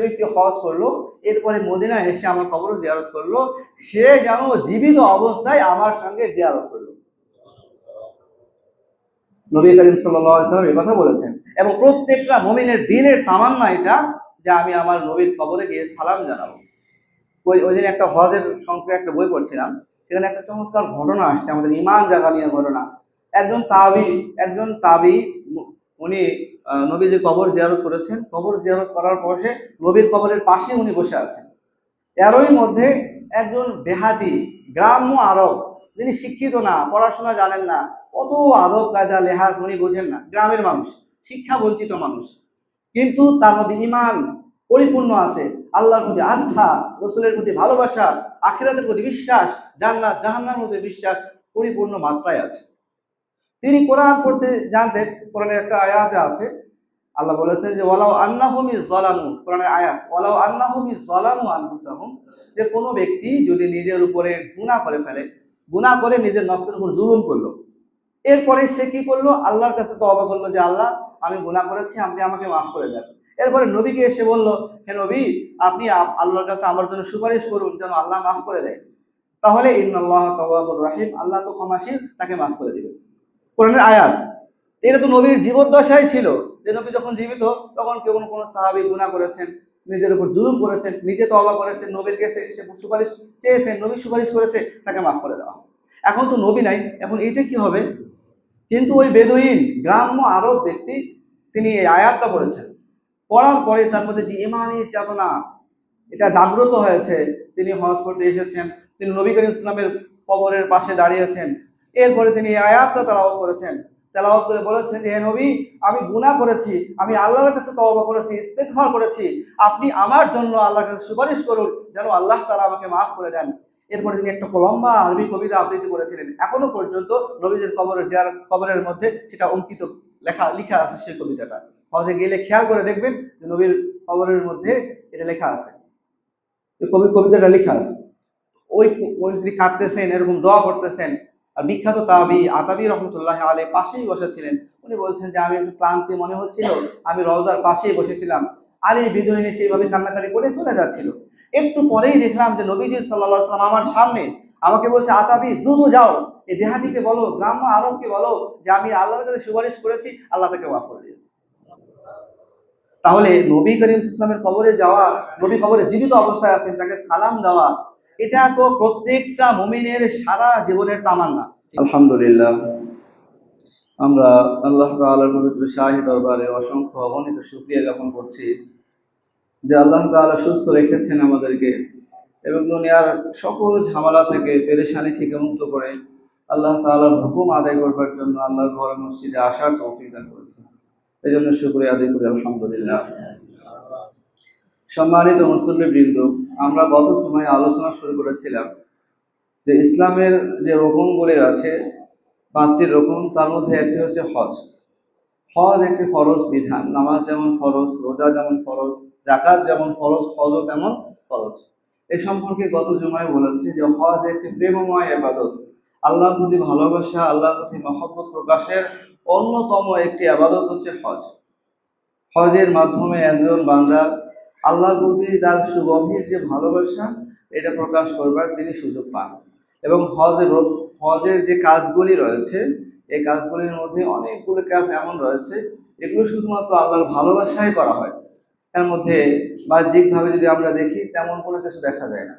ব্যক্তি হজ করলো, এরপরে মদিনায় এসে আমার কবর জিয়ারত করলো, সে যেন জীবিত অবস্থায় আমার সঙ্গে জিয়ারত করলো। নবী করিম সাল্লাল্লাহু আলাইহি ওয়াসাল্লাম এই কথা বলেছেন। এবং প্রত্যেকটা মুমিনের দিনের তামান্না এটা যে আমি আমার নবীর কবরে গিয়ে সালাম জানাবো। ওই দিন একটা হজের সংক্রান্ত একটা বই পড়ছিলাম, সেখানে একটা চমৎকার ঘটনা আসছে, আমাদের ইমান জাগা নিয়ে ঘটনা। একজন তাবি উনি নবীজির কবর জিয়ারত করেছেন। কবর জিয়ারত করার পর সে নবীর কবরের পাশে উনি বসে আছেন। এরই মধ্যে একজন দেহাতি গ্রাম্য আরব, যিনি শিক্ষিত না, পড়াশোনা জানেন না, অত আদব কায়দা লেহাজ উনি বোঝেন না, গ্রামের মানুষ, শিক্ষা বঞ্চিত মানুষ, কিন্তু তার মধ্যে ইমান পরিপূর্ণ আছে, আল্লাহর প্রতি আস্থা, রসুলের প্রতি ভালোবাসা, আখিরাতের প্রতি বিশ্বাস, জান্নাত জাহান্নামের মধ্যে বিশ্বাস পরিপূর্ণ মাত্রায় আছে। তিনি কোরআন পড়তে জানতেন। কোরআনের একটা আয়াতে আছে, আল্লাহ বলেছেন যে ওয়ালাউ আন্নাহুম ইযলামু, কোরআনের আয়াত, ওয়ালাউ আন্নাহুম ইযলামু আনফুসাহুম, যে কোনো ব্যক্তি যদি নিজের উপরে গুনাহ করে ফেলে, গুনাহ করে নিজের নফসের উপর জুলুম করলো, এরপরে সে কি করলো, আল্লাহর কাছে তওবা করলো যে আল্লাহ আমি গুনাহ করেছি, আপনি আমাকে মাফ করে দেন। এরপরে নবীকে এসে বলল, হে নবী, আপনি আল্লাহর কাছে আমার জন্য সুপারিশ করুন যেন আল্লাহ মাফ করে দেয়। তাহলে ইন্নাল্লাহা তাওয়াবুর রহিম, আল্লাহ তো ক্ষমাশীল, তাকে মাফ করে দিবেন। কোরআনের আয়াত। এটা তো নবীর জীবদ্দশায় ছিল, যে নবী যখন জীবিত তখন কেউ কোনো সাহাবী গুনাহ করেছেন, নিজের উপর জুলুম করেছেন, নিজে তওবা করেছেন, নবীর কাছে এসে সুপারিশ চেয়েছেন, নবী সুপারিশ করেছে, তাকে মাফ করে দেওয়া। এখন তো নবী নাই, এখন এটা কি হবে? কিন্তু ওই বেদুইন গ্রাম্য আরব ব্যক্তি তিনি এই আয়াতটা পড়েছেন, পড়ার পরে তার মধ্যে যে ইমানি চেতনা এটা জাগ্রত হয়েছে। তিনি হজ করতে এসেছেন, তিনি নবী করিম ইসলামের কবরের পাশে দাঁড়িয়েছেন। এরপরে তিনি এই আয়াতটা তেলাওয়াত করেছেন, তেলাওয়াত করে বলেছেন যে হে নবী, আমি গুনাহ করেছি, আমি আল্লাহর কাছে তওবা করেছি, ইস্তেগফার করেছি, আপনি আমার জন্য আল্লাহর কাছে সুপারিশ করুন যেন আল্লাহ তাআলা আমাকে মাফ করে দেন। এরপরে তিনি একটা লম্বা আরবি কবিতা আবৃত্তি করেছিলেন। এখনো পর্যন্ত নবীজির কবরের মধ্যে সেটা অঙ্কিত লেখা আছে সেই কবিতাটা। হজে গেলে খেয়াল করে দেখবেন যে নবীর কবরের মধ্যে এটা লেখা আছে, কবিতাটা লেখা আছে। ওই তিনি কাঁদতেছেন, এরকম দোয়া করতেছেন। আর বিখ্যাত আতাবি রহমতুল্লাহ আলাইহি পাশেই বসেছিলেন। উনি বলছেন যে আমি একটু ক্লান্তি মনে হচ্ছিল, আমি রওজার পাশেই বসেছিলাম, আর এই বিদুইনী সেইভাবে কান্নাকাটি করে চলে যাচ্ছিল। একটু পরেই দেখলাম যে নবীজি সাল্লাল্লাহু আলাইহি ওয়াসাল্লাম আমার সামনে, আমাকে বলছে আতাবি দ্রুত যাও, এই দেহাতিকে বলো, গ্রাম্য আরবকে বলো যে আমি আল্লাহর কাছে সুপারিশ করেছি, আল্লাহ তাকে মাফ করে দিয়েছে। তাহলে নবী করিম ইসলামের কবরে যাওয়া, নবী কবরে জীবিত অবস্থায় আছেন, তাকে সালাম দেওয়া, এটা তো প্রত্যেকটা মুমিনের সারা জীবনের তামান্না। আলহামদুলিল্লাহ, আমরা আল্লাহ তাআলার পবিত্র শাহী দরবারে অসংখ্য অগণিত শুকরিয়া জ্ঞাপন করছি যে আল্লাহ তাআলা সুস্থ রেখেছেন আমাদেরকে এবং দুনিয়ার সকল ঝামেলা থেকে, পেরেশানি থেকে মুক্ত করে আল্লাহ তাআলার হুকুম আদায় করবার জন্য আল্লাহর ঘর মসজিদে আসার তৌফিক দান করেছেন। এই জন্য শুকরিয়া আদায় করি আলহামদুলিল্লাহ। সম্মানিত মুসল্লিবৃন্দ, আমরা গত সময়ে আলোচনা শুরু করেছিলাম যে ইসলামের যে রকমগুলি আছে, 5টি রকম, তার মধ্যে একটি হচ্ছে হজ। হজ একটি ফরজ বিধান। নামাজ যেমন ফরজ, রোজা যেমন ফরজ, যাকাত যেমন ফরজ, হজও তেমন ফরজ। এ সম্পর্কে গত জুমায় বলেছি যে হজ একটি প্রেমময় ইবাদত। আল্লাহর প্রতি ভালোবাসা, আল্লাহর প্রতি মহব্বত প্রকাশের অন্যতম একটি ইবাদত হচ্ছে হজ। হজের মাধ্যমে একজন বান্দা আল্লাহর প্রতি তার সুগভীর যে ভালোবাসা, এটা প্রকাশ করবার তিনি সুযোগ পান। এবং হজের যে কাজগুলি রয়েছে, এই কাজগুলির মধ্যে অনেকগুলো কাজ এমন রয়েছে এগুলো শুধুমাত্র আল্লাহর ভালোবাসায় করা হয়। এর মধ্যে বাহ্যিকভাবে যদি আমরা দেখি তেমন কোনো কিছু দেখা যায় না।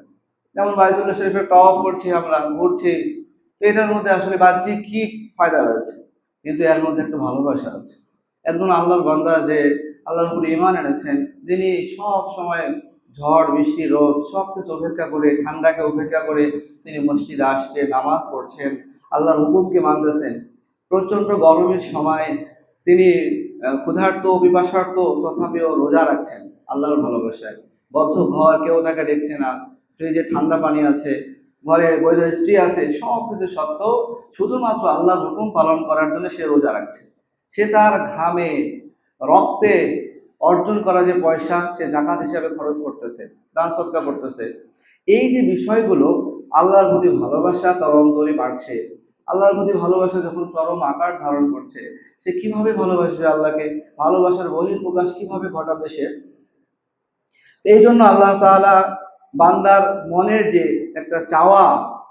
যেমন বাইতুল্লাহ শরীফের তাওয়াফ করছি, আমরা ঘুরছি, তো এটার মধ্যে আসলে বাহ্যিক কি ফায়দা রয়েছে? কিন্তু এর মধ্যে একটা ভালোবাসা আছে। একজন আল্লাহর বান্দা যে আল্লাহর উপরে ঈমান এনেছেন, যিনি সব সময় ঝড় বৃষ্টি রোদ সব কিছু উপেক্ষা করে, ঠান্ডাকে উপেক্ষা করে তিনি মসজিদে আসছেন, নামাজ পড়ছেন, আল্লাহর হুকুমকে মানতেছেন। প্রচণ্ড গরমের সময় তিনি ক্ষুধার্ত পিপাসার্ত তথাপিও রোজা রাখছেন আল্লাহর ভালোবাসায়। বদ্ধ ঘর, কেউ তাকে দেখছে না, ফ্রিজে ঠান্ডা পানি আছে, ঘরে বৈধ স্ত্রী আছে, সব কিছু সত্ত্বেও শুধুমাত্র আল্লাহর হুকুম পালন করার জন্য সে রোজা রাখছে। সে তার ঘামে রক্তে অর্জন করা যে পয়সা, সে জাকাত হিসাবে খরচ করতেছে, দান সদকা করতেছে। এই যে বিষয়গুলো, আল্লাহর প্রতি ভালোবাসা তার অন্তরে বাড়ছে। আল্লাহর প্রতি ভালোবাসা যখন চরম আকার ধারণ করছে, সে কিভাবে ভালোবাসবে আল্লাহকে? ভালোবাসার বহিঃপ্রকাশ কিভাবে ঘটাবে সে? এই জন্য আল্লাহ তাআলা বান্দার মনের যে একটা চাওয়া,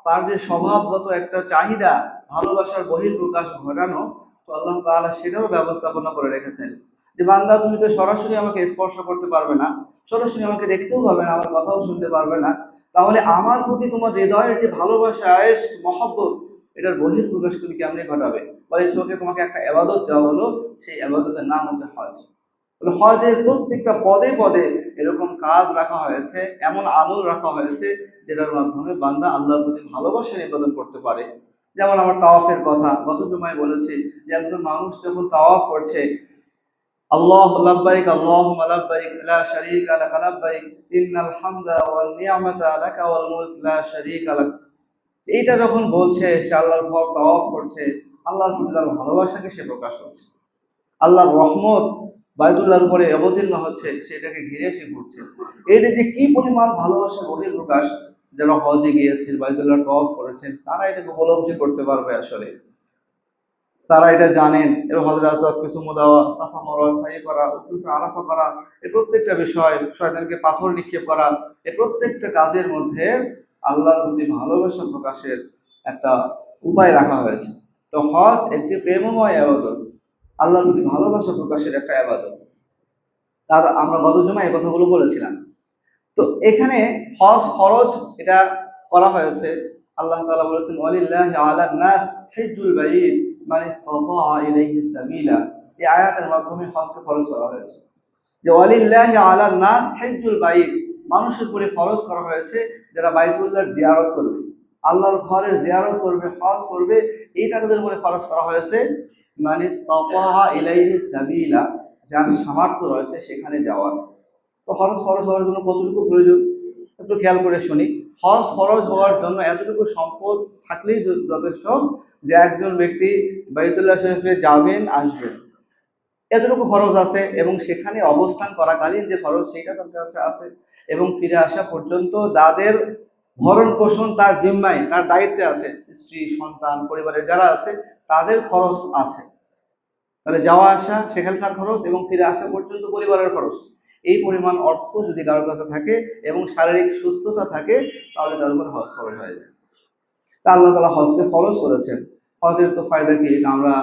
তার যে স্বভাবগত একটা চাহিদা, ভালোবাসার বহিঃপ্রকাশ ঘটানো, তো আল্লাহ তাআলা সেটাও ব্যবস্থাপনা করে রেখেছেন যে বান্দা তুমি তো সরাসরি আমাকে স্পর্শ করতে পারবে না, সরাসরি আমাকে দেখতেও পারবে না, আমার কথাও শুনতে পারবে না, তাহলে আমার প্রতি তোমার হৃদয়ের যে ভালোবাসা, আয়েশ, মহব্বত, এটার বহিঃপ্রকাশ তুমি কেমনে ঘটাবে? বলে চোখে তোমাকে একটা ইবাদত দেওয়া হলো, সেই ইবাদতের নাম হচ্ছে হজ। হজের প্রত্যেকটা পদে পদে এরকম কাজ রাখা হয়েছে, এমন আমল রাখা হয়েছে যেটার মাধ্যমে বান্দা আল্লাহর প্রতি ভালোবাসা নিবেদন করতে পারে। যেমন আমার তাওয়াফের কথা গত জুমায় বলেছি যে একজন মানুষ যখন তাওয়াফ করছে, আল্লাহ লাব্বাইক আল্লাহুম্মা লাব্বাইক লা শারীকা লাক লাব্বাইক ইন্নাল হামদা ওয়ান নি'মাতা লাকা ওয়াল মুলক লা শারীকা লাক, এইটা যখন বলছে সে আল্লাহর ঘর তাওয়াফ করছে, আল্লাহর প্রতি তার ভালোবাসাকে সে প্রকাশ করছে। আল্লাহর রহমত বায়তুল্লাহর উপরে অবতীর্ণ হচ্ছে, সেটাকে ঘিরে সে ঘুরছে। এর যে কি পরিমাণ ভালোবাসা বহিঃপ্রকাশ, যারা হজে গিয়েছেন, বায়তুল্লাহ তওয়াফ করেছেন, তারা এটাকে উপলব্ধি করতে পারবে। আসলে তারা এটা জানেন। এর হজরে আসওয়াদ, সুমু দেওয়া, সাফা মারওয়া, সাই করা, উকুফে আরাফা করা, এই প্রত্যেকটা বিষয়, শয়তানকে পাথর নিক্ষেপ করা, এই প্রত্যেকটা কাজের মধ্যে আল্লাহর প্রতি ভালোবাসা প্রকাশের একটা উপায় রাখা হয়েছে। তো হজ একটি প্রেমময় ইবাদত, আল্লাহর প্রতি ভালোবাসা প্রকাশের একটা ইবাদত। তার আমরা গত জুমায় এই কথাগুলো বলেছিলাম। তো এখানে হজ ফরজ এটা করা হয়েছে। আল্লাহ তাআলা বলেছেন ওয়ালিল্লাহি আলান নাস হিজ্জুল বাইত মান ইসতাতা ইলাইহি সাবিলা। এই আয়াতের মাধ্যমে হজকে ফরজ করা হয়েছে যে ওয়ালিল্লাহি আলান নাস হিজ্জুল বাইত, মানুষের উপরে ফরজ করা হয়েছে যারা বাইতুল্লাহর জিয়ারত করবে, আল্লাহর ঘরের জিয়ারত করবে, হজ করবে, এইটা তাদের উপরে ফরজ করা হয়েছে। মান ইসতাতা ইলাইহি সাবিলা, যার সামর্থ্য রয়েছে সেখানে যাওয়ার। তো হজ ফরজ হওয়ার জন্য কতটুকু প্রয়োজন একটু খেয়াল করে শুনি। হজ ফরজ হওয়ার জন্য এতটুকু সম্পদ থাকলেই যথেষ্ট যে একজন ব্যক্তি বাইতুল্লাহ শরীফে যাবেন, আসবেন, এতটুকু খরচ আছে, এবং সেখানে অবস্থান করাকালীন যে খরচ সেটা তার কাছে আছে, এবং ফিরে আসা পর্যন্ত যাদের ভরণ পোষণ তার জিম্মায়, তার দায়িত্বে আছে, স্ত্রী, সন্তান, পরিবারের যারা আছে, তাদের খরচ আছে। তাহলে যাওয়া আসা সেখানকার খরচ এবং ফিরে আসা পর্যন্ত পরিবারের খরচ, এই পরিমাণ অর্থ যদি কারোর কাছে থাকে এবং শারীরিক সুস্থতা থাকে, তাহলে তার উপর হজ ফরজ হয়ে যায়। তা আল্লাহ তাআলা হজকে ফরজ করেছেন। হজের তো ফায়দা কি, এটা আমরা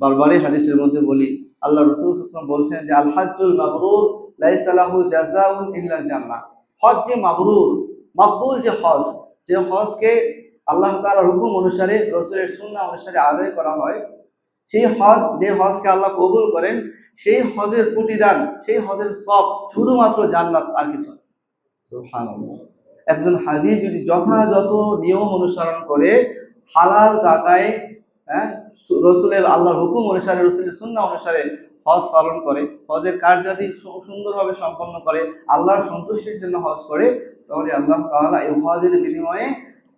বারবারই হাদিসের মধ্যে বলি। আল্লাহ রাসূল সাল্লাল্লাহু আলাইহি ওয়াসাল্লাম বলছেন যে আল হাজ্জুল মাবরুর লাইসা লাহু জাযাউন ইল্লা জান্নাহ। হজ যে মাবরুর, মাকবুল যে হজ, যে হজকে আল্লাহ তাআলার হুকুম অনুসারে, রাসূলের সুন্নাহ অনুসারে আদায় করা হয়, সেই হজ, যে হজকে আল্লাহ কবুল করেন, সেই হজের প্রতিদান, সেই হজের সওয়াব শুধুমাত্র জান্নাত, আর কিছু না। সুবহানাল্লাহ। একজন হাজী যদি যথাযথ নিয়ম অনুসরণ করে, হালাল টাকায়, হ্যাঁ, রসুলের আল্লাহর হুকুম অনুসারে, রসুলের সুন্নাহ অনুসারে হজ পালন করে, হজের কার্যাদি সুন্দরভাবে সম্পন্ন করে, আল্লাহর সন্তুষ্টির জন্য হজ করে, তাহলে আল্লাহ তাআলা এই হজের বিনিময়ে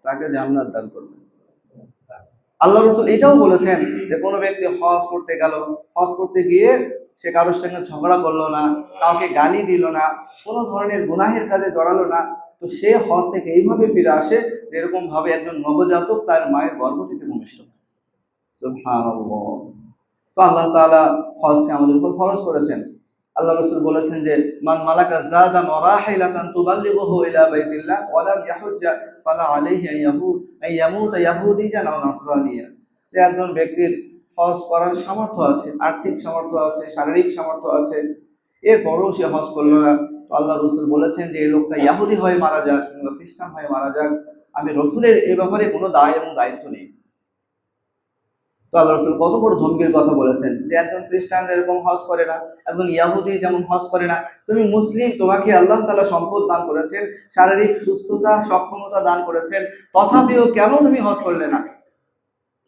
তাকে জান্নাত দান করবেন। আল্লাহ রসুল এটাও বলেছেন যে কোনো ব্যক্তি হজ করতে গেল, হজ করতে গিয়ে সে কারোর সঙ্গে ঝগড়া করলো না, কাউকে গালি দিল না, কোনো ধরনের গুনাহের কাজে জড়ালো না, তো সে হজ থেকে এইভাবে ফিরে আসে যেরকম ভাবে একজন নবজাতক তার মায়ের গর্ভ থেকে ভূমিষ্ঠ। সুবহানাল্লাহ। তো আল্লাহ তাআলা হজকে আমাদের উপর ফরজ করেছেন। আল্লাহ রাসূল বলেছেন যে মান মালাকা যাদান ওয়া রাহিলাতান তুবাল্লিগুহু ইলা বাইতিল্লাহ ওয়া লাম ইয়াহুজ্জা ফালা আলাইহি আইয়ামুতা ইয়াহুদিয়ান আও নাসরানিয়া। যে একজন ব্যক্তির হজ করার সামর্থ্য আছে, আর্থিক সামর্থ্য আছে, শারীরিক সামর্থ্য আছে, এরপরও সে হজ করলো না, তো আল্লাহ রাসূল বলেছেন যে এই লোকটা ইহুদি হয়ে মারা যাক কিংবা খ্রিস্টান হয়ে মারা যাক, আমি রাসূলের এই ব্যাপারে কোনো দায় এবং দায়িত্ব নেই। তো আল্লাহ রাসূল কত বড় ধমকির কথা বলেছেন যে একজন খ্রিস্টান এরকম হজ করে না, একজন ইহুদি যেমন হজ করে না, তুমি মুসলিম, তোমাকে আল্লাহ তাআলা সম্পদ দান করেছেন, শারীরিক সুস্থতা, সক্ষমতা দান করেছেন, তথাপিও কেন তুমি হজ করলে না?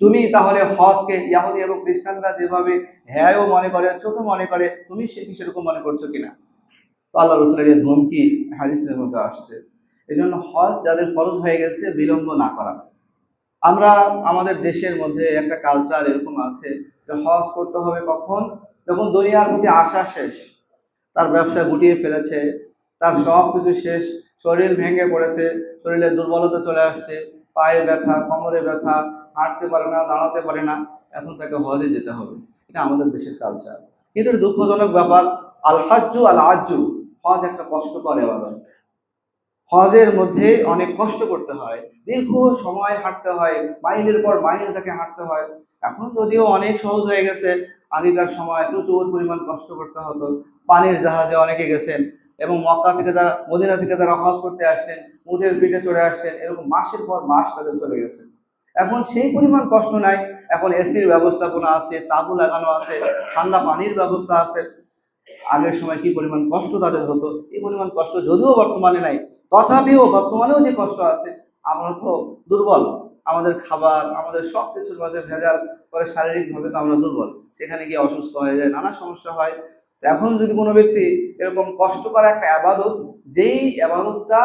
তুমি তাহলে হজকে ইহুদি এবং খ্রিস্টানরা যেভাবে হেয় মনে করে, ছোট মনে করে, তুমি সেরকম মনে করছো কিনা? তো আল্লাহ রাসূলের এই ধমকি হাদিসের মধ্যে আসছে। এই জন্য হজ যাদের ফরজ হয়ে গেছে, বিলম্ব না করা। আমরা আমাদের দেশের মধ্যে একটা কালচার এরকম আছে যে হজ করতে হবে কখন, যখন দুনিয়ার প্রতি আশা শেষ, তার ব্যবসা গুটিয়ে ফেলেছে, তার সব কিছু শেষ, শরীর ভেঙে পড়েছে, শরীরে দুর্বলতা চলে আসছে, পায়ে ব্যথা, কোমরে ব্যথা, হাঁটতে পারে না, দাঁড়াতে পারে না, এখন তাকে হজে যেতে হবে। এটা আমাদের দেশের কালচার। কিন্তু এটা দুঃখজনক ব্যাপার। আল হাজ্জু আল আজ্জু, হজ একটা কষ্টকর ইবাদত। হজের মধ্যে অনেক কষ্ট করতে হয়, দীর্ঘ সময় হাঁটতে হয়, মাইলের পর মাইল তাকে হাঁটতে হয়। এখন যদিও অনেক সহজ হয়ে গেছে, আগেকার সময় প্রচুর পরিমাণ কষ্ট করতে হতো। পানির জাহাজে অনেকে গেছেন, এবং মক্কা থেকে যারা, মদিনা থেকে যারা হজ করতে আসছেন, উটের পিঠে চড়ে আসছেন, এরকম মাসের পর মাস তাদের চলে গেছে। এখন সেই পরিমাণ কষ্ট নাই। এখন এসির ব্যবস্থাপনা আছে, তাঁবু লাগানো আছে, ঠান্ডা পানির ব্যবস্থা আছে। আগের সময় কি পরিমাণ কষ্ট তাদের হতো, এই পরিমাণ কষ্ট যদিও বর্তমানে নাই, তথাপিও বর্তমানেও যে কষ্ট আছে, আমরা তো দুর্বল। আমাদের খাবার, আমাদের সব কিছুর মাঝে ভেজাল করে, শারীরিকভাবে তো আমরা দুর্বল, সেখানে গিয়ে অসুস্থ হয়ে যায়, নানা সমস্যা হয়। তো এখন যদি কোনো ব্যক্তি এরকম কষ্ট করা একটা আবাদত, যেই আবাদতটা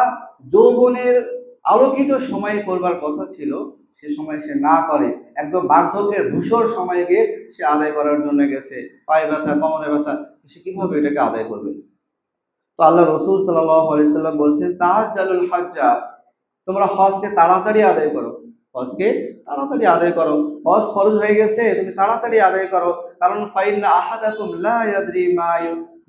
যৌবনের আলোকিত সময়ে করবার কথা ছিল, সে সময় সে না করে, একদম বার্ধক্যের ধূসর সময়ে গিয়ে সে আদায় করার জন্য গেছে, পায়ে ব্যথা, কোমরে ব্যথা, সে কিভাবে এটাকে আদায় করবে? তো আল্লাহ রসুল সাল্লাল্লাহু আলাইহি সাল্লাম বলছেন, তাআজ্জালুল হাজ্জা, তোমরা হজকে তাড়াতাড়ি আদায় করো, হজকে তাড়াতাড়ি আদায় করো। হজ ফরজ হয়ে গেছে, তুমি তাড়াতাড়ি আদায় করো। কারণ ফাইন্না আহাদাকুম লা ইয়াদরি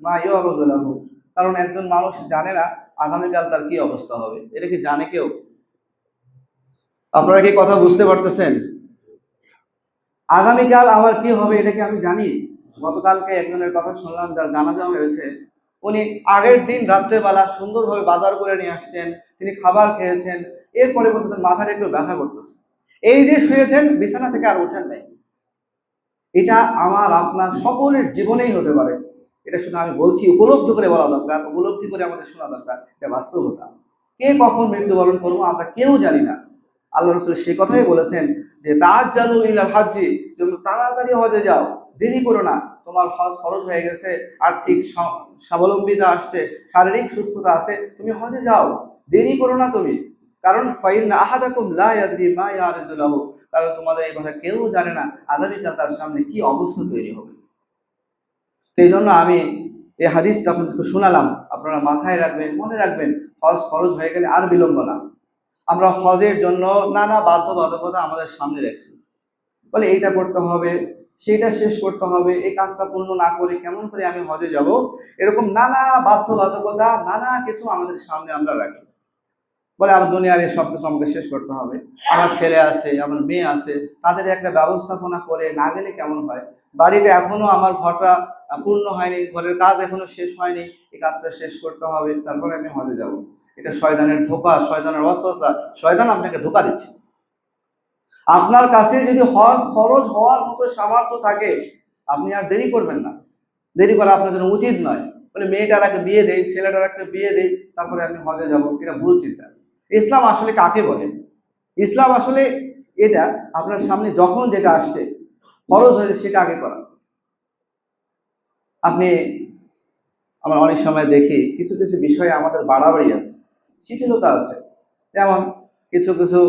মা ইউআরযু লাহু, কারণ একজন মানুষ জানে না আগামীকাল তার কি অবস্থা হবে। এটা কি জানে কেউ? আপনারা কি কথা বুঝতে পারতেছেন? আগামীকাল আমার কি হবে এটা কি আমি জানি? গতকালকে একজনের কথা শুনলাম, যার জানাজা হয়েছে, উনি আগের দিন রাত্রেবেলা সুন্দরভাবে বাজার করে নিয়ে আসছেন, তিনি খাবার খেয়েছেন, এরপরে বলতেছেন মাথাটা একটু ব্যথা করতেছে। এই যে শুয়েছেন, বিছানা থেকে আর ওঠেন নাই। এটা আমার আপনার সকলের জীবনেই হতে পারে। এটা শুধু আমি বলছি, উপলব্ধি করে বলা দরকার, উপলব্ধি করে আমাদের শোনা দরকার, এটা বাস্তবতা। কে কখন মৃত্যুবরণ করবো আমরা কেউ জানি না। আল্লাহ রসুল সেই কথাই বলেছেন যে তাআজ্জালু ইলাল হাজ্জি, তোমরা তাড়াতাড়ি হজে যাও, দেরি করো না। তোমার হজ খরচ হয়ে গেছে, আর্থিক স্বাবলম্বিতা আসছে, শারীরিক সুস্থতা আছে, তুমি হজে যাও, দেরি করো না তুমি। কারণ ফাইন্না আহাদাকুম লা ইয়াদরি মা ইয়ারযু লাহু, কারণ তোমাদের এই কথা কেউ জানে না আগামীকাল তার সামনে কি অবস্থা তৈরি হবে। তো এই জন্য আমি এই হাদিসটা আপনাদেরকে শোনালাম, আপনারা মাথায় রাখবেন, মনে রাখবেন, হজ খরচ হয়ে গেলে আর বিলম্ব না। আমরা হজের জন্য নানা বাধ্যবাধকতা আমাদের সামনে রাখছি, বলে এইটা করতে হবে, সেইটা শেষ করতে হবে, এই কাজটা পূর্ণ না করে কেমন করে আমি হজে যাব, এরকম নানা বাধ্যবাধকতা, নানা কিছু আমাদের সামনে আমরা রাখি। বলে আমার দুনিয়ার এই সব কিছু আমাকে শেষ করতে হবে, আমার ছেলে আছে, আমার মেয়ে আছে, তাদের একটা ব্যবস্থাপনা করে না গেলে কেমন হয়, বাড়িতে এখনো আমার ঘরটা পূর্ণ হয়নি, ঘরের কাজ এখনো শেষ হয়নি, এই কাজটা শেষ করতে হবে, তারপরে আমি হজে যাব। এটা শয়তানের ধোঁকা, শয়তানের ওয়াসওয়াসা, শয়তান আপনাকে ধোঁকা দিচ্ছে। আপনার কাছে যদি হজ ফরজ হওয়ার মতো সামর্থ্য থাকে, আপনি আর দেরি করবেন না। দেরি করা আপনার জন্য উচিত নয়। মানে মেয়েটার আগে বিয়ে দেই, ছেলেটার একটা বিয়ে দেই, তারপরে আমি হজে যাব, এটা ভুল চিন্তা। ইসলাম আসলে কাকে বলে? ইসলাম আসলে এটা আপনার সামনে যখন যেটা আসছে ফরজ হয়েছে সেটা আগে করা। আপনি, আমরা অনেক সময় দেখি কিছু কিছু বিষয়ে আমাদের বাড়াবাড়ি আছে, শিথিলতা আছে। যেমন কিছু কিছু,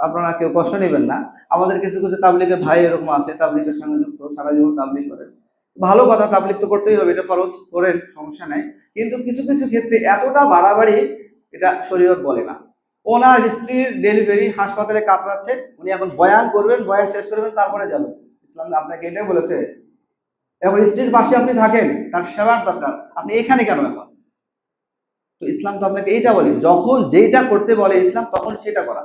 আপনারা কেউ কষ্ট নেবেন না, আমাদের কিছু কিছু তাবলিগের ভাই এরকম আছে, তাবলিগের সঙ্গে যুক্ত, সারা জীবন তাবলিগ করেন। ভালো কথা, তাবলিগ তো করতেই হবে, এটা ফরজ, করেন, সমস্যা নাই। কিন্তু কিছু কিছু ক্ষেত্রে এতটা বাড়াবাড়ি, এটা শরীয়ত বলে না। ওনার স্ত্রীর ডেলিভারি, হাসপাতালে কাতরাচ্ছে, উনি এখন বয়ান করবেন, বয়ান শেষ করবেন, তারপরে যাবেন। ইসলাম আপনাকে এটাই বলেছে? এখন স্ত্রীর পাশে আপনি থাকেন, তার সেবার দরকার, আপনি এখানে কেন এখন? তো ইসলাম তো আপনাকে এইটা বলে, যখন যেটা করতে বলে ইসলাম, তখন সেটা করা।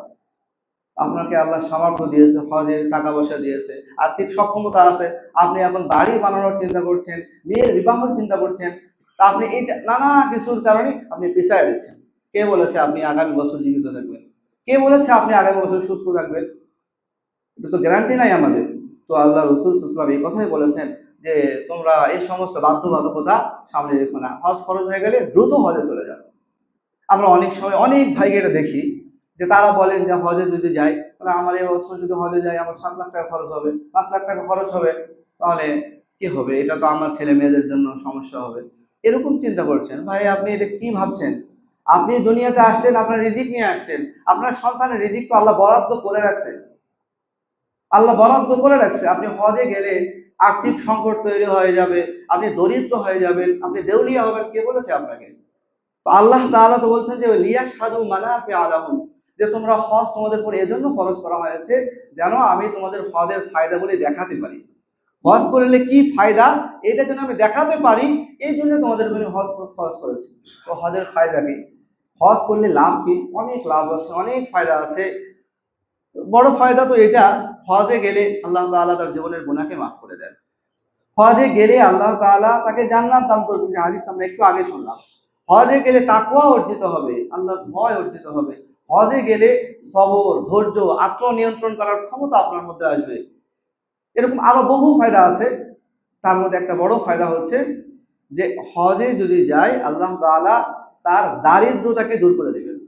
আপনাকে আল্লাহ সামর্থ্য দিয়েছে, হজের টাকা পয়সা দিয়েছে, আর্থিক সক্ষমতা আছে, আপনি এখন বাড়ি বানানোর চিন্তা করছেন, মেয়ের বিবাহের চিন্তা করছেন, তা আপনি এইটা নানা কিছুর কারণে আপনি পিছায় দিচ্ছেন। কে বলেছে আপনি আগামী বছর জীবিত থাকবেন? কে বলেছে আপনি আগামী বছর সুস্থ থাকবেন? এটা তো গ্যারান্টি নাই আমাদের। তো আল্লাহ রসুল সাল্লাল্লাহু আলাইহি ওয়াসাল্লাম এই কথাই বলেছেন যে তোমরা এই সমস্ত বাধ্যবাধকতা সামনে রেখো না, হজ ফরজ হয়ে গেলে দ্রুত হজে চলে যাও। আমরা অনেক সময় অনেক ভাইকে এটা দেখি যে তারা বলেন যে হজে যদি যাই, তাহলে আমার এই বছর যদি হজে যাই আমার 7 লাখ টাকা খরচ হবে, 5 লাখ টাকা খরচ হবে, তাহলে কি হবে, এটা তো আমার ছেলে মেয়েদের জন্য সমস্যা হবে। এরকম চিন্তা করছেন ভাই, আপনি এটা কি ভাবছেন? আপনি দুনিয়াতে আসছেন, আপনার রিজিক নিয়ে আসছেন, আপনার সন্তানের রিজিক তো আল্লাহ বরাদ্দ করে রাখছে, আল্লাহ বরাদ্দ করে রাখছে। আপনি হজে গেলে আর্থিক সংকট তৈরি হয়ে যাবে, আপনি দরিদ্র হয়ে যাবেন, আপনি দেউলিয়া হবেন, কে বলেছে আপনাকে? তো আল্লাহ তাআলা তো বলছেন যে লিয়াশহাদু মানাফিআ লাহুম, যে তোমরা হজ তোমাদের উপর এজন্য ফরজ করা হয়েছে যেন আমি তোমাদের হজের ফায়দাগুলি দেখাতে পারি। হজ করলে কি ফায়দা এটা যেন আমি দেখাতে পারি, এই জন্য তোমাদের জন্য হজ খরচ করেছি। তো হজের ফায়দা কি? হজ করলে লাভ কি? অনেক লাভ আছে, অনেক ফায়দা আছে। বড় ফায়দা তো এটা, হজে গেলে আল্লাহ তাআলা তার জীবনের গুনাহকে মাফ করে দেন। হজে গেলে আল্লাহ তাআলা তাকে জান্নাত দান করবেন, যে হাদিস আমরা একটু আগে শুনলাম। হজে গেলে তাকওয়া অর্জিত হবে, আল্লাহর ভয় অর্জিত হবে। হজে গেলে সবর, ধৈর্য, আত্মনিয়ন্ত্রণ করার ক্ষমতা আপনার মধ্যে আসবে। এরকম আরো বহু ফায়দা আছে। তার মধ্যে একটা বড় ফায়দা হচ্ছে যে হজে যদি যায় আল্লাহ তাআলা তার দারিদ্রতাকে দূর করে দেবেন।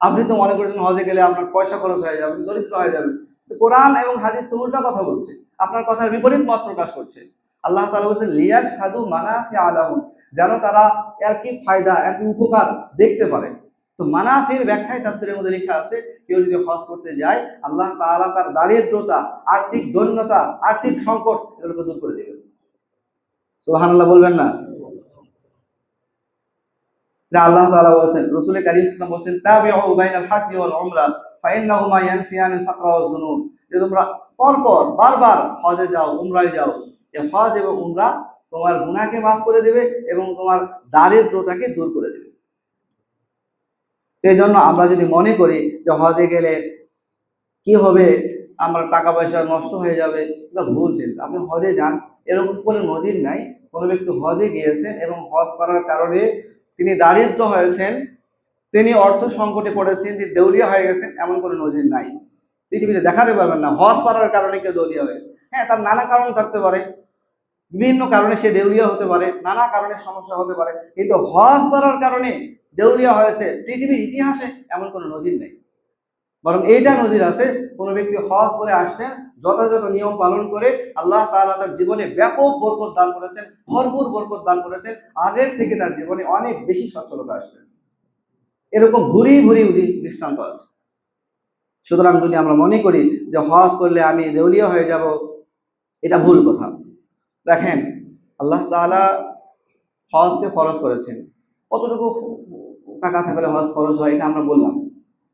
আপনি তো মনে করছেন হজে গেলে আপনার পয়সা খরচ হয়ে যাবে, দরিদ্র হয়ে যাবে। তো কোরআন এবং হাদিস তো উল্টা কথা বলছে, আপনার কথার বিপরীত মত প্রকাশ করছে। আল্লাহ তাআলা বলছেন লিয়াশহাদু মানাফিআ লাহুম, যেন তারা এর কি ফায়দা, এর কি উপকার দেখতে পারে। তো মানাফির ব্যাখ্যায় তাফসীরের মধ্যে লেখা আছে, কেউ যদি হজ করতে যায় আল্লাহ তাআলা তার দারিদ্রতা, আর্থিক দৈন্যতা, আর্থিক সংকট এগুলোকে দূর করে দেবেন। সুবহানাল্লাহ বলবেন না? আল্লাহ তাআলা বলেছেন, রাসূল কারীম সাল্লাল্লাহু আলাইহি ওয়াসাল্লাম বলেছেন তাবিউ বাইনাল হাজ্জি ওয়াল উমরা ফাইন্নাহুমা ইয়ানফিয়ানিল ফাকরা ওয়াজ যুনুব, যে তোমরা পরপর বারবার হজে যাও, উমরায় যাও। এই হজ এবং উমরা তোমার গুনাহকে মাফ করে দেবে এবং তোমার দারিদ্রতাকে দূর করে দেবে। এই জন্য আমরা যদি মনে করি যে হজে গেলে কি হবে, আমার টাকা পয়সা নষ্ট হয়ে যাবে, এটা ভুল চিন্তা। আপনি হজে যান, এরকম কোনো নজির নাই কোনো ব্যক্তি হজে গিয়েছেন এবং হজ করার কারণে তিনি দারিদ্র হয়েছেন, তিনি অর্থ সংকটে পড়েছেন, তিনি দেউলিয়া হয়ে গেছেন, এমন কোনো নজির নাই। পৃথিবীতে দেখাতে পারবেন না হজ করার কারণে কেউ দেউলিয়া হয়ে। হ্যাঁ, তার নানা কারণ থাকতে পারে, বিভিন্ন কারণে সে দেউলিয়া হতে পারে, নানা কারণে সমস্যা হতে পারে, কিন্তু হজ করার কারণে দেউলিয়া হয়েছে পৃথিবীর ইতিহাসে এমন কোনো নজির নেই। বরং এইটা নজির আছে, কোনো ব্যক্তি হজ করে আসছেন, যথাযথ নিয়ম পালন করে আল্লাহ তাআলা তার জীবনে ব্যাপক বরকত দান করেছেন, ভরপুর বরকত দান করেছেন, আগের থেকে তার জীবনে অনেক বেশি সচ্ছলতা আসছে। এরকম ভুরি ভুরি দৃষ্টান্ত আছে। সুতরাং যদি আমরা মনে করি যে হজ করলে আমি দেউলিয়া হয়ে যাব, এটা ভুল কথা। দেখেন, আল্লাহ তাআলা হজকে ফরজ করেছেন। কতটুকু টাকা থাকলে হজ ফরজ হয় এটা আমরা বললাম,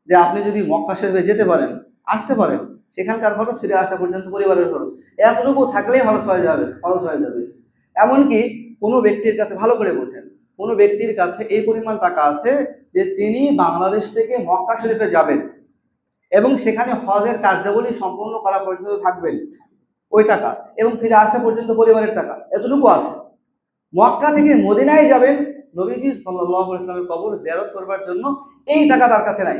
যে আপনি যদি মক্কা শরীফে যেতে পারেন, আসতে পারেন, সেখানকার খরচ, ফিরে আসা পর্যন্ত পরিবারের খরচ, এতটুকু থাকলেই খরচ হয়ে যাবে, খরচ হয়ে যাবে। এমনকি কোনো ব্যক্তির কাছে, ভালো করে বোঝেন, কোনো ব্যক্তির কাছে এই পরিমাণ টাকা আছে যে তিনি বাংলাদেশ থেকে মক্কা শরীফে যাবেন এবং সেখানে হজের কার্যাবলী সম্পন্ন করা পর্যন্ত থাকবেন ওই টাকা, এবং ফিরে আসা পর্যন্ত পরিবারের টাকা, এতটুকু আছে। মক্কা থেকে মদিনায় যাবেন নবীজি সাল্লাল্লাহু আলাইহি ওয়াসাল্লামের কবর জিয়ারত করবার জন্য, এই টাকা তার কাছে নাই।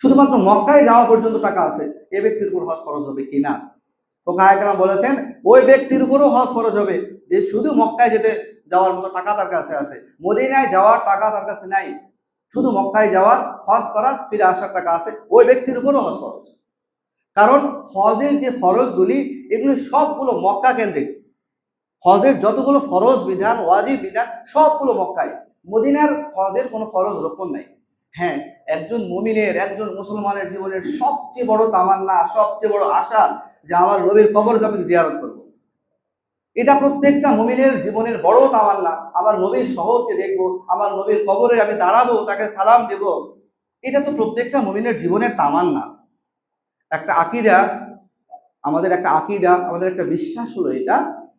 শুধুমাত্র মক্কায় যাওয়া পর্যন্ত টাকা আছে, এই ব্যক্তির উপর হজ ফরজ হবে কিনা? ফুকাহায়ে কেরাম বলেছেন ওই ব্যক্তির উপরও হজ ফরজ হবে যে শুধু মক্কায় যেতে যাওয়ার মতো টাকা তার কাছে আছে, মদিনায় যাওয়ার টাকা তার কাছে নাই, শুধু মক্কায় যাওয়ার, হজ করার, ফিরে আসার টাকা আছে, ওই ব্যক্তির উপরও হজ ফরজ। কারণ হজের যে ফরজগুলি এগুলো সবগুলো মক্কা কেন্দ্রিক। হজের যতগুলো ফরজ বিধান, ওয়াজিব বিধান, সবগুলো মক্কায়। মদিনার হজের কোনো ফরজ রোপণ নাই। হ্যাঁ, একজন মুমিনের, একজন মুসলমানের জীবনের সবচেয়ে বড় তামান্না, সবচেয়ে বড় আশা যে আমার নবীর কবর আমি জিয়ারত করব। এটা প্রত্যেকটা মুমিনের জীবনের বড় তামান্না, আমার নবীর শহরকে দেখব, আমার নবীর কবরে আমি দাঁড়াবো, তাকে সালাম দেব। এটা তো প্রত্যেকটা মুমিনের জীবনের তামান্না। একটা আকীদা, আমাদের একটা আকীদা, আমাদের একটা বিশ্বাস হলো এটা,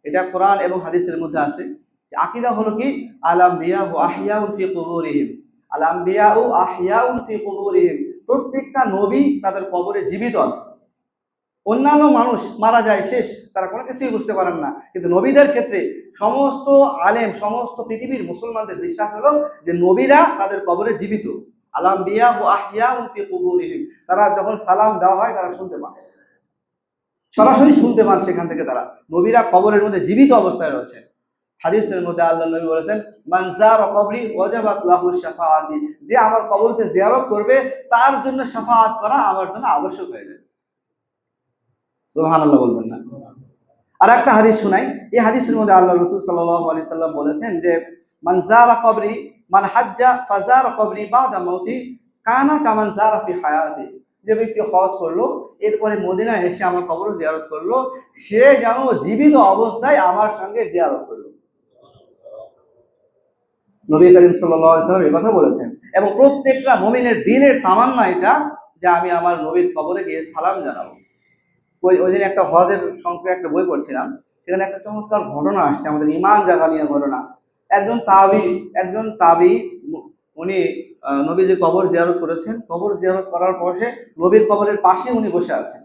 এটা কোরআন এবং হাদিসের মধ্যে আছে যে আকীদা হলো কি, আল আম্বিয়া ওয়া আহইয়াউন ফি কুবুরিহিম, আল আম্বিয়া ও আহইয়াউন ফি কুবুরিহিম, প্রত্যেকটা নবী তাদের কবরে জীবিত আছে। অন্যান্য মানুষ মারা যায়, শেষ, তারা কোনো কিছুই বুঝতে পারেন না, কিন্তু নবীদের ক্ষেত্রে সমস্ত আলেম, সমস্ত পৃথিবীর মুসলমানদের বিশ্বাস হলো যে নবীরা তাদের কবরে জীবিত। আল আম্বিয়া ওয়া আহইয়াউন ফি কুবুরিহিম, তারা যখন সালাম দেওয়া হয় তারা শুনতে পায়, সরাসরি শুনতে পান, সেখান থেকে তারা, নবীরা কবরের মধ্যে জীবিত অবস্থায় রয়েছে। হাদিসের মধ্যে আল্লাহ নবী বলেছেন মান যারা কবরি ওয়াজাবাত লাহু শাফাআতি, যে আমার কবরকে জিয়ারত করবে তার জন্য শাফাআত করা আমার জন্য আবশ্যক হয়ে যাবে। সুবহানাল্লাহ বলবেন না? আর একটা হাদিস শুনাই, এই হাদিসের মধ্যে আল্লাহ রাসূল সাল্লাল্লাহু আলাইহি সাল্লাম বলেছেন যে মান যারা কবরি, মান হাজ্জা ফাজারা কবরি বাদা মাউতি কানা কামান যারা ফি হায়াতি, যে ব্যক্তি হজ করলো এরপরে মদিনায় এসে আমার কবর জিয়ারত করলো, সে যেন জীবিত অবস্থায় আমার সঙ্গে জিয়ারত করলো। নবী করিম সাল্লাল্লাহু আলাইহি ওয়াসাল্লাম এই কথা বলেছেন, এবং প্রত্যেকটা মুমিনের দিনের তামান্না এটা যে আমি আমার নবীর কবরে গিয়ে সালাম জানাবো। ওই দিন একটা হজের সংক্রান্ত একটা বই পড়ছিলাম, সেখানে একটা চমৎকার ঘটনা আসছে, আমাদের ইমান জাগা নিয়ে ঘটনা। একজন তাবি উনি নবীজির কবর জিয়ারত করেছেন। কবর জিয়ারত করার পর সে নবীর কবরের পাশে উনি বসে আছেন।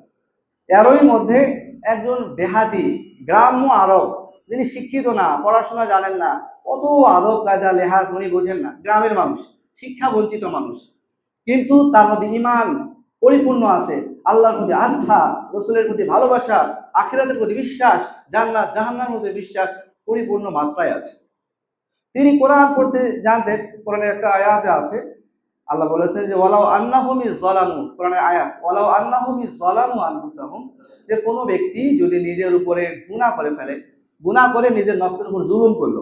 এরই মধ্যে একজন দেহাতি গ্রাম্য আরব, যিনি শিক্ষিত না, পড়াশোনা জানেন না, অত আদব কায়দা লেহাজ উনি বোঝেন না, গ্রামের মানুষ, শিক্ষা বঞ্চিত মানুষ, কিন্তু তার মধ্যে ইমান পরিপূর্ণ আছে, আল্লাহর প্রতি আস্থা, রসুলের প্রতি ভালোবাসা, আখিরাতের প্রতি বিশ্বাস, জান্নাত জাহান্নামের প্রতি বিশ্বাস পরিপূর্ণ মাত্রায় আছে। তিনি কোরআন পড়তে জানতেন। কোরআনের একটা আয়াতে আছে, আল্লাহ বলেছেন যে ওয়ালাউ আন্নাহুম ইযলামু, কোরআনের আয়াত, ওয়ালাউ আন্নাহুম ইযলামু আনফুসাহুম, যে কোনো ব্যক্তি যদি নিজের উপরে গুনাহ করে ফেলে, গুনাহ করে নিজের নফসের উপর জুলুম করলো,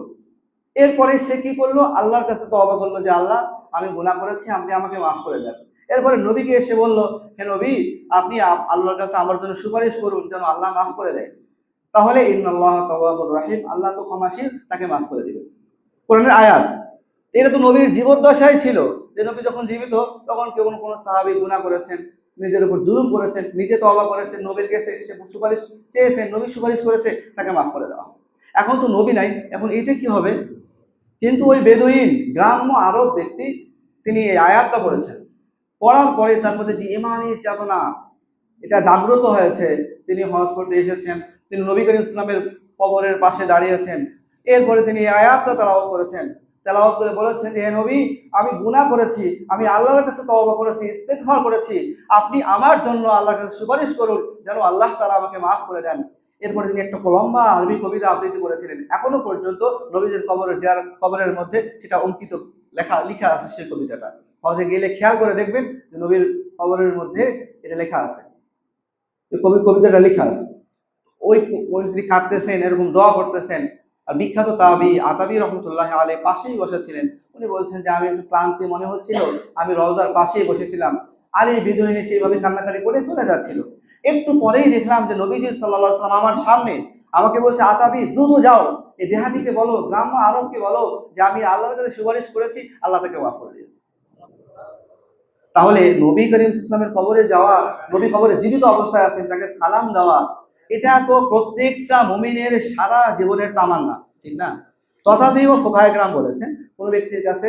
এরপরে সে কি করলো, আল্লাহর কাছে তওবা করলো যে আল্লাহ আমি গুনাহ করেছি, আপনি আমাকে মাফ করে দেন। এরপরে নবীকে এসে বলল, হে নবী, আপনি আল্লাহর কাছে আমার জন্য সুপারিশ করুন যেন আল্লাহ মাফ করে দেয়। তাহলে ইন্নাল্লাহা তাওয়াবুর রাহিম, আল্লাহ তো ক্ষমাশীল, তাকে মাফ করে দিবেন। কোরআনের আয়াত। এটা তো নবীর জীবদ্দশায় ছিল, যে নবী যখন জীবিত তখন কোনো সাহাবী গুনাহ করেছেন, নিজের উপর জুলুম করেছেন, নিজে তওবা করেছেন, নবীর কাছে এসে সুপারিশ চেয়েছেন, নবী সুপারিশ করেছে, তাকে মাফ করে দেওয়া। এখন তো নবী নাই, এখন এইটা কি হবে? কিন্তু ওই বেদুইন গ্রাম্য আরব ব্যক্তি তিনি এই আয়াতটা পড়েছেন, পড়ার পরে তার মধ্যে যে ইমানি চেতনা এটা জাগ্রত হয়েছে, তিনি হজ করতে এসেছেন, তিনি নবী করিম ইসলামের কবরের পাশে দাঁড়িয়েছেন। এরপরে তিনি এই আয়াতটা তেলাওয়াত করেছেন, তেলাওয়াত করে বলেছেন যে হে নবী, আমি গুনাহ করেছি, আমি আল্লাহর কাছে তওবা করেছি, ইস্তেগফার করেছি, আপনি আমার জন্য আল্লাহর কাছে সুপারিশ করুন যেন আল্লাহ তাআলা আমাকে মাফ করে দেন। এরপরে তিনি একটা লম্বা আরবি কবিতা আবৃত্তি করেছিলেন। এখনো পর্যন্ত নবীজির কবরের মধ্যে সেটা অঙ্কিত লেখা আছে সেই কবিতাটা। হজে গেলে খেয়াল করে দেখবেন যে নবীর কবরের মধ্যে এটা লেখা আছে, কবিতাটা লেখা আছে। ওই ওই তিনি কাঁদতেছেন, এরকম দোয়া করতেছেন। আর বিখ্যাত আতাবি রহমতুল্লাহ আলাইহি পাশেই বসেছিলেন। উনি বলছেন যে আমি একটু ক্লান্তি মনে হচ্ছিল, আমি রওজার পাশেই বসেছিলাম, আর এই বিদুইনী সেইভাবে কান্নাকাটি করে চলে যাচ্ছিল। একটু পরেই দেখলাম যে নবীজি সাল্লাল্লাহু আলাইহি ওয়াসাল্লাম আমার সামনে, আমাকে বলছে আতাবি দ্রুত যাও, এই দেহাতিকে বলো, গ্রাম্য আরবকে বলো যে আমি আল্লাহর কাছে সুপারিশ করেছি, আল্লাহ তাকে মাফ করে দিয়েছে। তাহলে নবী করিম ইসলামের কবরে যাওয়া, নবী কবরে জীবিত অবস্থায় আছেন, তাকে সালাম দেওয়া, এটা তো প্রত্যেকটা মুমিনের সারা জীবনের তামান্না, ঠিক না? তথাপিও ফুকাহায়ে কেরাম বলেছেন, কোন ব্যক্তির কাছে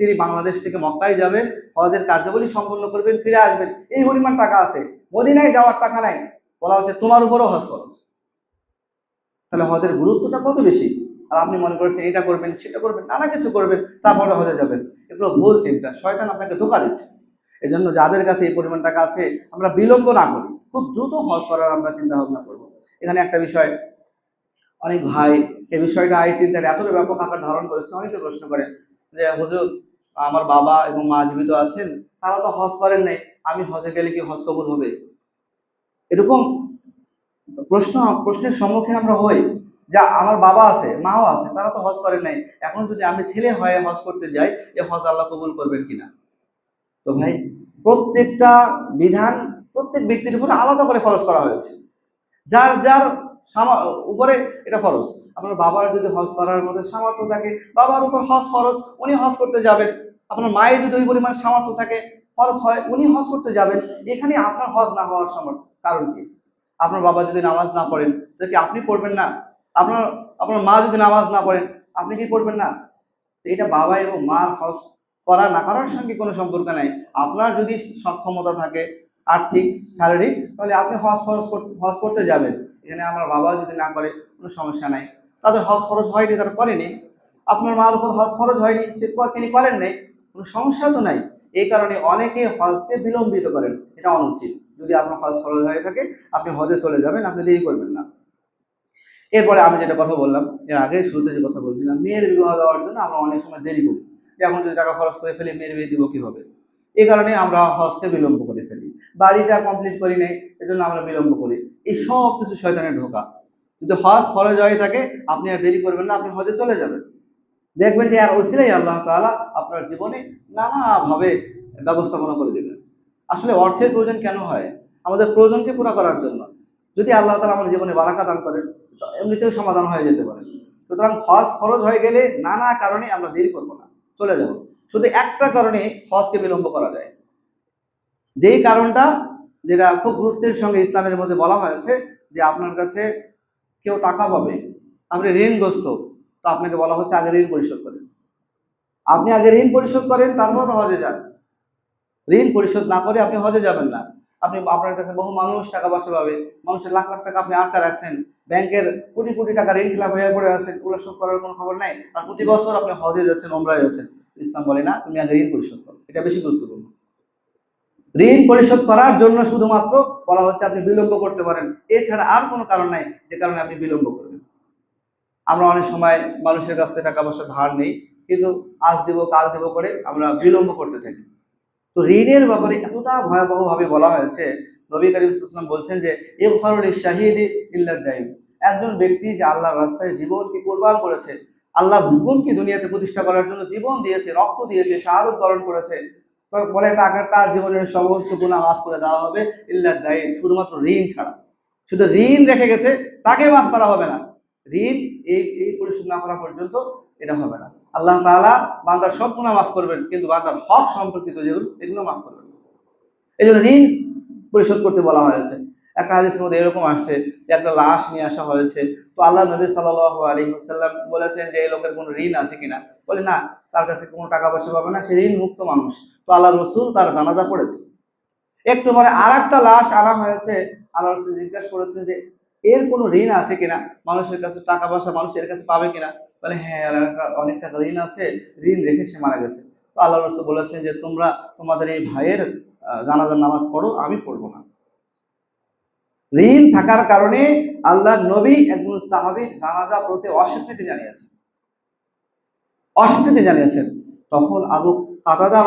তিনি বাংলাদেশ থেকে মক্কায় যাবেন, হজের কার্যাবলী সম্পন্ন করবেন, ফিরে আসবেন, এই পরিমাণ টাকা আছে, মদিনায় যাওয়ার টাকা নাই, বলা হচ্ছে তোমার উপরও হজ খরচ। তাহলে হজের গুরুত্বটা কত বেশি! আর আপনি মনে করছেন এটা করবেন, সেটা করবেন, নানা কিছু করবেন, তারপরে হজে যাবেন। এগুলো ভুল চিন্তা, শয়তান আপনাকে ধোঁকা দিচ্ছে। এই জন্য যাদের কাছে এই পরিমাণ টাকা আছে, আমরা বিলম্ব না করি, খুব দ্রুত হজ করার আমরা চিন্তা ভাবনা করবো। এখানে একটা বিষয়, অনেক ভাই এই বিষয়টা এই চিন্তার এতটা ব্যাপক আকার ধারণ করেছে। অনেকে প্রশ্ন করেন যে হুজুর, আমার বাবা এবং মা জীবিত আছেন, তারা তো হজ করেন নাই, আমি হজে গেলে কি হজ কবুল হবে? এরকম প্রশ্নের সম্মুখীন আমরা হই। যা আমার বাবা আছে, মাও আছে, তারা তো হজ করেন নাই, এখন যদি আমি ছেলে হয়ে হজ করতে যাই, এ হজ আল্লাহ কবুল করবেন কিনা? তো ভাই, প্রত্যেকটা বিধান প্রত্যেক ব্যক্তির উপরে আলাদা করে ফরজ করা হয়েছে, যার যার উপরে এটা ফরজ। আপনার বাবার যদি হজ করার মধ্যে সামর্থ্য থাকে, বাবার উপর হজ ফরজ, উনি হজ করতে যাবেন। আপনার মায়ের যদি ওই পরিমাণ সামর্থ্য থাকে, ফরজ হয়, উনি হজ করতে যাবেন। এখানে আপনার হজ না হওয়ার কারণ কি? আপনার বাবা যদি নামাজ না পড়েন, তো কি আপনি পড়বেন না? আপনার আপনার মা যদি নামাজ না পড়েন, আপনি কি পড়বেন না? তো এটা বাবা এবং মার হজ করা না করার সঙ্গে কোনো সম্পর্ক নাই। আপনার যদি সক্ষমতা থাকে, আর্থিক, শারীরিক, তাহলে আপনি হজ করতে যাবেন। এখানে আমার বাবা যদি না করে, কোনো সমস্যা নাই। তাদের হজ ফরজ হয়নি, তারা করেনি। আপনার মার উপর হজ ফরজ হয়নি, তিনি করেন নাই, কোনো সমস্যা তো নাই। এই কারণে অনেকে হজকে বিলম্বিত করেন, এটা অনুচিত। যদি আপনার হজ ফরজ হয়ে থাকে, আপনি হজে চলে যাবেন, আপনি দেরি করবেন না। এরপরে আমি যেটা কথা বললাম, এর আগে শুরুতে যে কথা বলছিলাম, মেয়ের বিবাহ দেওয়ার জন্য আমরা অনেক সময় দেরি করি। এখন যদি টাকা খরচ করে ফেলি, মেয়ের বিয়ে দিব কিভাবে? এই কারণে আমরা হজকে বিলম্ব করে ফেলি, বাড়িটা কমপ্লিট করি নাই, এজন্য আমরা বিলম্ব করি। এই সব কিছু শয়তানের ধোঁকা। যদি হজ ফরজ হয়ে থাকে, আপনি আর দেরি করবেন না, আপনি হজে চলে যাবেন। দেখবেন যে আর ওসিলাই আল্লাহ তাআলা আপনার জীবনে নানাভাবে ব্যবস্থাপনা করে দেবেন। আসলে অর্থের প্রয়োজন কেন হয়? আমাদের প্রয়োজনকে পুরো করার জন্য। যদি আল্লাহ তাআলা আমাদের জীবনে বারাকা দান করেন, তো এমনিতেও সমাধান হয়ে যেতে পারে। সুতরাং হজ ফরজ হয়ে গেলে নানা কারণে আমরা দেরি করবো না, চলে যাব। শুধু একটা কারণে হজকে বিলম্ব করা যায়, যেই কারণটা যেটা খুব গুরুত্বের সঙ্গে ইসলামের মধ্যে বলা হয়েছে যে আপনার কাছে কেউ টাকা পাবে, আপনি ঋণগ্রস্ত, তো আপনাকে বলা হচ্ছে আগে ঋণ পরিশোধ করেন। আপনি আগে ঋণ পরিশোধ করেন, তারপর হজে যান। ঋণ পরিশোধ না করে আপনি হজে যাবেন না। আপনি আপনার কাছে বহু মানুষ টাকা পয়সা পাবে, মানুষের লাখ লাখ টাকা আপনি আটকা রাখছেন, ব্যাংকের কোটি কোটি টাকা ঋণ খেলাপ হয়ে পড়ে আছেন, ওগুলো শোধ করার কোনো খবর নাই, আর প্রতি বছর আপনি হজে যাচ্ছেন, ওমরায় যাচ্ছেন। ইসলাম বলে না, তুমি আগে ঋণ পরিশোধ করো, এটা বেশি গুরুত্বপূর্ণ। ঋণ পরিশোধ করার জন্য শুধুমাত্র বলা হচ্ছে আপনি বিলম্ব করতে পারেন, এছাড়া আর কোনো কারণ নাই যে কারণে আপনি বিলম্ব করবেন। আমরা অনেক সময় মানুষের কাছ থেকে টাকা পয়সা ধার নেই, কিন্তু আজ দেব কাল দেব করে আমরা বিলম্ব করতে থাকি। তো ঋণের ব্যাপারে এতটা ভয়াবহভাবে বলা হয়েছে, নবী করিম সাল্লাল্লাহু আলাইহি ওয়াসাল্লাম বলছেন যে ইগফারু লিশ-শাহীদি ইল্লা দাইন। একজন ব্যক্তি যে আল্লাহর রাস্তায় জীবনকে কুরবান করেছে, আল্লাহর হুকুমকে দুনিয়াতে প্রতিষ্ঠা করার জন্য জীবন দিয়েছে, রক্ত দিয়েছে, শাহাদাত বরণ করেছে, তো বলে তাকে তার জীবনের সমস্ত গুনাহ মাফ করে দেওয়া হবে ইল্লা দাইন, শুধুমাত্র ঋণ ছাড়া। শুধু ঋণ রেখে গেছে, তাকে মাফ করা হবে না। ঋণ এই পরিশোধ না করা পর্যন্ত এটা হবে না। আল্লাহ তাআলা বান্দার সব গুনাহ মাফ করবেন, কিন্তু বান্দার হক সম্পর্কিত যেগুলো এগুলো মাফ করবেন। এই জন্য ঋণ পরিশোধ করতে বলা হয়েছে। একটা হাদিসের মধ্যে এরকম আসছে যে একটা লাশ নিয়ে আসা হয়েছে, তো আল্লাহ নবী সাল্লাল্লাহু আলাইহি ওয়াসাল্লাম বলেছেন যে এই লোকের কোনো ঋণ আছে কিনা, বলে না, তার কাছে কোনো টাকা পয়সা পাবে না, সে ঋণ মুক্ত মানুষ। তো আল্লাহ রসুল তার জানাজা পড়েছে। একটু পরে আর একটা লাশ আনা হয়েছে, আল্লাহ রসুল জিজ্ঞাসা করেছেন যে এর কোনো ঋণ আছে কিনা, মানুষের কাছে টাকা পয়সা মানুষের কাছে পাবে কিনা, বলে হ্যাঁ, অনেক টাকা ঋণ আছে, ঋণ রেখে সে মারা গেছে। তো আল্লাহ রসুল বলেছেন যে তোমরা তোমাদের এই ভাইয়ের জানাজার নামাজ পড়ো, আমি পড়বো না। ঋণ থাকার কারণে আল্লাহ নবী একজন সাহাবীর জানাজা পড়তে অস্বীকৃতি জানিয়েছেন। তখন আবু কাতাদা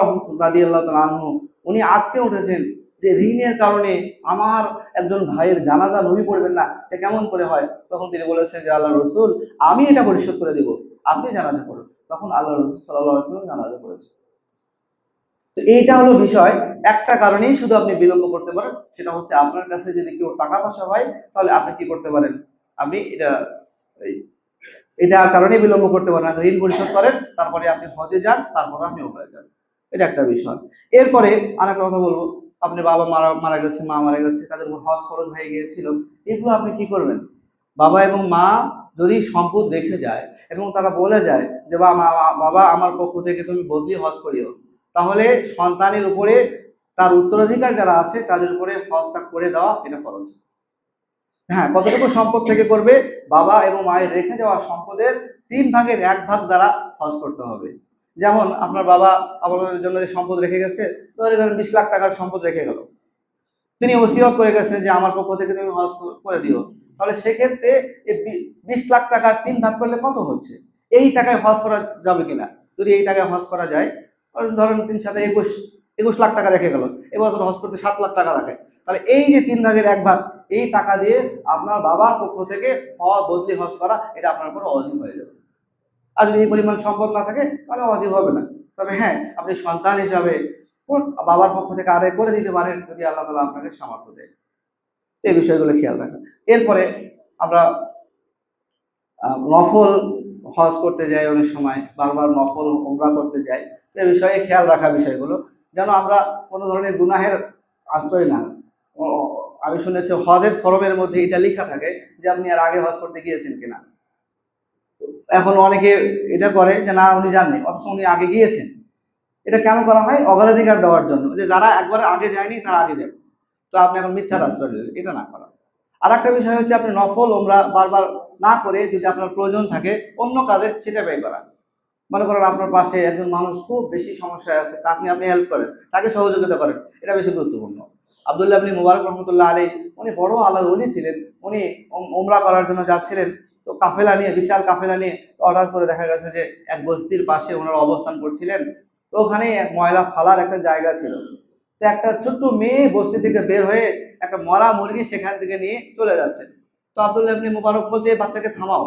রাদিয়াল্লাহু তাআলা আনহু উনি আঁতকে উঠেছেন যে ঋণের কারণে আমার একজন ভাইয়ের জানাজা নবী পড়বেন না, এটা কেমন করে হয়? তখন তিনি বলেছেন যে আল্লাহ রসুল, আমি এটা পরিশোধ করে দেব, আপনি জানাজা পড়ুন। তখন আল্লাহ রসুল সাল্লাল্লাহু আলাইহি ওয়াসাল্লাম জানাজা পড়েছে। তো এইটা হলো বিষয়। একটা কারণেই শুধু আপনি বিলম্ব করতে পারেন, সেটা হচ্ছে আপনার কাছে যদি কেউ টাকা পয়সা হয়, তাহলে আপনি কি করতে পারেন, আপনি এটার কারণে বিলম্ব করতে পারেন। আপনি ঋণ পরিশোধ করেন, তারপরে আপনি হজে যান, তারপরে আপনি ওমরায় যান। এটা একটা বিষয়। এরপরে আরেকটা কথা বলবো, আপনি বাবা মারা মারা গেছে, মা মারা গেছে, তাদের উপর হজ খরচ হয়ে গিয়েছিল, এগুলো আপনি কি করবেন? বাবা এবং মা যদি সম্পদ রেখে যায় এবং তারা বলে যায় যে বাবা আমার পক্ষ থেকে তুমি বদলি হজ করিও, তাহলে সন্তানের উপরে তার উত্তরাধিকার যারা আছে তাদের উপরে হজটা করে দেওয়া এটা ফরজ। হ্যাঁ, কতটুকু সম্পদ থেকে করবে? বাবা এবং মায়ের রেখে যাওয়া সম্পদের 3/1 দ্বারা হজ করতে হবে। যেমন আপনার বাবা আপনাদের জন্য যে সম্পদ রেখে গেছে, ধরে ধরেন 20 লাখ টাকার সম্পদ রেখে গেল, তিনি ওসিয়ত করে গেছেন যে আমার পক্ষ থেকে তুমি হজ করে দিও, তাহলে সেক্ষেত্রে এই 20 লাখ টাকার 3 ভাগ করলে কত হচ্ছে? এই টাকায় হজ করা যাবে কিনা? যদি এই টাকায় হজ করা যায়, ধরেন 21 লাখ টাকা রেখে গেল, এবছর হজ করতে 7 লাখ টাকা রাখে, তাহলে এই যে 3/1 এই টাকা দিয়ে আপনার বাবার পক্ষ থেকে বদলি হজ করা এটা আপনার উপর ওয়াজিব হয়ে যাবে। আর যদি এই পরিমাণ সম্পদ না থাকে তাহলে ওয়াজিব হবে না। তবে হ্যাঁ, আপনি সন্তান হিসাবে বাবার পক্ষ থেকে আদায় করে দিতে পারেন যদি আল্লাহ তাআলা আপনাকে সামর্থ্য দেয়। তো এই বিষয়গুলো খেয়াল রাখা। এরপরে আমরা নফল হজ করতে যাই, অনেক সময় বারবার নফল উমরা করতে যাই। তো এই বিষয়ে খেয়াল রাখা বিষয়গুলো, যেন আমরা কোনো ধরনের গুনাহের আশ্রয় না। আমি শুনেছি হজের ফরমের মধ্যে এটা লেখা থাকে যে আপনি আর আগে হজ করতে গিয়েছেন কিনা। এখন অনেকে এটা করে যে না, উনি জাননি, অথচ উনি আগে গিয়েছেন। এটা কেন করা হয়? অগ্রাধিকার দেওয়ার জন্য, যে যারা একবার আগে যায়নি তারা আগে যাবে। তো আপনি এখন মিথ্যার আশ্রয় নিলেন, এটা না করা। আর একটা বিষয় হচ্ছে আপনি নফল উমরা বারবার না করে যদি আপনার প্রয়োজন থাকে অন্য কাজে সেটা ব্যয় করা। মনে করেন আপনার পাশে একজন মানুষ খুব বেশি সমস্যায় আছে, তা আপনি হেল্প করেন, তাকে সহযোগিতা করেন, এটা বেশি গুরুত্বপূর্ণ। আব্দুল্লাহ ইবনে মুবারক রহমতুল্লাহ আলাইহি উনি বড় আল্লাহর ওলি ছিলেন। উনি উমরা করার জন্য যাচ্ছিলেন, তো কাফেলা নিয়ে, বিশাল কাফেলা নিয়ে, হঠাৎ করে দেখা গেছে যে এক বস্তির পাশে ওনারা অবস্থান করছিলেন। তো ওখানে ময়লা ফালার একটা জায়গা ছিল। তো একটা ছোট্ট মেয়ে বস্তি থেকে বের হয়ে একটা মরা মুরগি সেখান থেকে নিয়ে চলে যাচ্ছে। তো আব্দুল্লাহ ইবনে মুবারক বলছে এই বাচ্চাকে থামাও।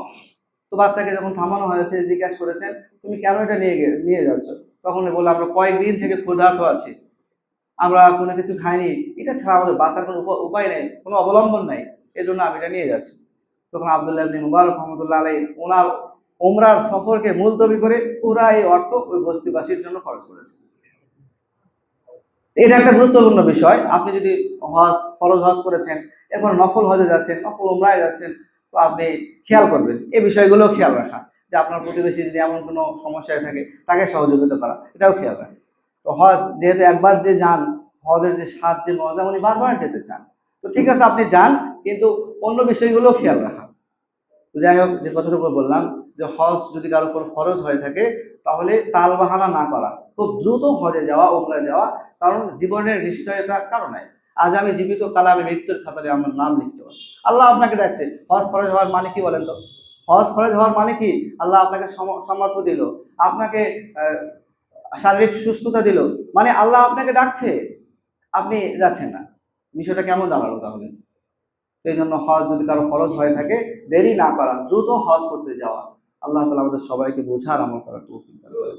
তো বাচ্চাকে যখন থামানো হয়েছে, জিজ্ঞাসা করেছেন তুমি কেন এটা নিয়ে যাচ্ছ? তখন বললো আমরা কয়েকদিন থেকে ক্ষুধার্ত আছি, আমরা কোনো কিছু খাইনি, এটা ছাড়া আমাদের বাঁচার কোনো উপায় নেই, কোনো অবলম্বন নাই, এই জন্য আমি এটা নিয়ে যাচ্ছি। তখন আব্দুল্লাহ ইবনে মুবারক রহমতুল্লাহ আলাইহি ওনার ওমরার সফরকে মুলতবি করে পুরা এই অর্থ ওই বস্তিবাসীর জন্য খরচ করেছে। এটা একটা গুরুত্বপূর্ণ বিষয়। আপনি যদি ফরজ হজ করেছেন, এরপর নফল হজে যাচ্ছেন, নফল উমরায় যাচ্ছেন, তো আপনি খেয়াল করবেন এই বিষয়গুলো খেয়াল রাখা, যে আপনার প্রতিবেশী যদি এমন কোনো সমস্যায় থাকে তাকে সহযোগিতা করা, এটাও খেয়াল রাখা। তো হজ যেহেতু একবার যে যান, হজের যে স্বাদ যে মজা উনি বারবার যেতে চান, তো ঠিক আছে আপনি যান, কিন্তু অন্য বিষয়গুলো খেয়াল রাখা। তো যাই হোক, যে কথাটুকু বললাম, যে হজ যদি কারোর উপর ফরজ হয়ে থাকে তাহলে তাল বাহানা না করা, খুব দ্রুত হজে যাওয়া, উমরায় যাওয়া। কারণ জীবনের নিশ্চয়তার কারণে আজ আমি জীবিত, কাল আমি মৃত্যুর খাতারে আমার নাম লিখতে পারি। আল্লাহ আপনাকে ডাকছে। হজ ফরজ হওয়ার মানে কি বলেন তো? হজ ফরজ হওয়ার মানে কি? আল্লাহ আপনাকে সামর্থ্য দিল, আপনাকে শারীরিক সুস্থতা দিল, মানে আল্লাহ আপনাকে ডাকছে, আপনি যাচ্ছেন না। বিষয়টা কেমন দাঁড়ালো তাহলে? এই জন্য হজ যদি কারো ফরজ হয়ে থাকে, দেরি না করা, দ্রুত হজ করতে যাওয়া। আল্লাহ তাআলা আমাদের সবাইকে বোঝার আমল করার তৌফিক দান করুন।